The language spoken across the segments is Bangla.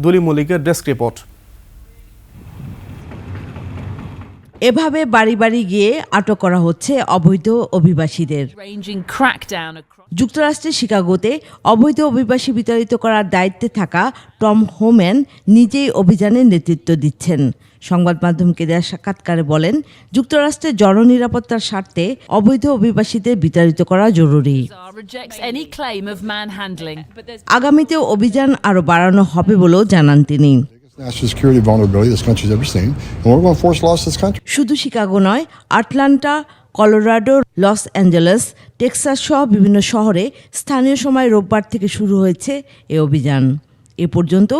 দুলি মল্লিকের ডেস্ক রিপোর্ট। এভাবে বাড়ি বাড়ি গিয়ে আটক করা হচ্ছে অবৈধ অভিবাসীদের। যুক্তরাষ্ট্রের শিকাগোতে অবৈধ অভিবাসী বিতাড়িত করার দায়িত্বে থাকা টম হোম্যান নিজেই অভিযানের নেতৃত্ব দিচ্ছেন। সংবাদ মাধ্যমকে দেওয়া সাক্ষাৎকারে বলেন, যুক্তরাষ্ট্রের জননিরাপত্তার স্বার্থে অবৈধ অভিবাসীদের বিতাড়িত করা জরুরি। আগামীতেও অভিযান আরও বাড়ানো হবে বলেও জানান তিনি। শুধু শিকাগো নয়, Atlanta, Colorado, Los Angeles, Texas সহ বিভিন্ন শহরে স্থানীয় সময় রোববার থেকে শুরু হয়েছে এ অভিযান। এ পর্যন্ত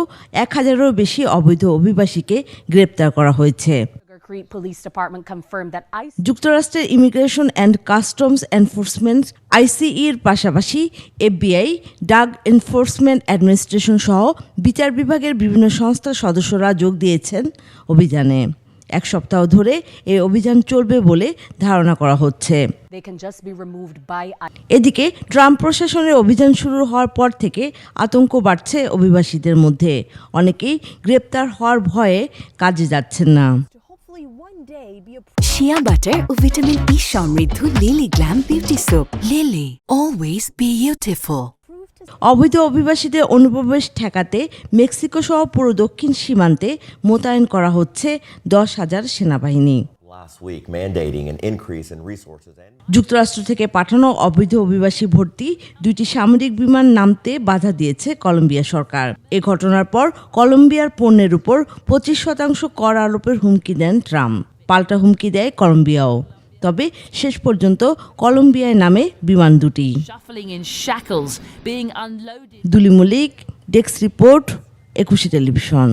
1000-এরও বেশি অবৈধ অভিবাসীকে গ্রেপ্তার করা হয়েছে। যুক্তরাষ্ট্রের ইমিগ্রেশন অ্যান্ড কাস্টমস এনফোর্সমেন্ট আইসিইর পাশাপাশি এফবিআই, ড্রাগ এনফোর্সমেন্ট অ্যাডমিনিস্ট্রেশন সহ বিচার বিভাগের বিভিন্ন সংস্থার সদস্যরা যোগ দিয়েছেন অভিযানে। এক সপ্তাহ ধরে এই অভিযান চলবে বলে ধারণা করা হচ্ছে। এদিকে ট্রাম্প প্রশাসনের অভিযান শুরু হওয়ার পর থেকে আতঙ্ক বাড়ছে অভিবাসীদের মধ্যে। অনেকেই গ্রেপ্তার হওয়ার ভয়ে কাজে যাচ্ছেন না। শিয়া বাটার ও ভিটামিন ই সমৃদ্ধ lily glam beauty soap. Lily, always beautiful. অবৈধ অভিবাসীদের অনুপ্রবেশ ঠেকাতে মেক্সিকো সহ পুরো দক্ষিণ সীমান্তে মোতায়েন করা হচ্ছে 10,000 সেনাবাহিনী। যুক্তরাষ্ট্র থেকে পাঠানো অবৈধ অভিবাসী ভর্তি 2টি সামরিক বিমান নামতে বাধা দিয়েছে কলম্বিয়া সরকার। এ ঘটনার পর কলম্বিয়ার পণ্যের উপর 25% কর আরোপের হুমকি দেন ট্রাম্প। পাল্টা হুমকি দেয় কলম্বিয়াও। তবে শেষ পর্যন্ত কলম্বিয়ায় নামে বিমান দুটি। দুলি মল্লিক, ডেস্ক রিপোর্ট, 21 টেলিভিশন।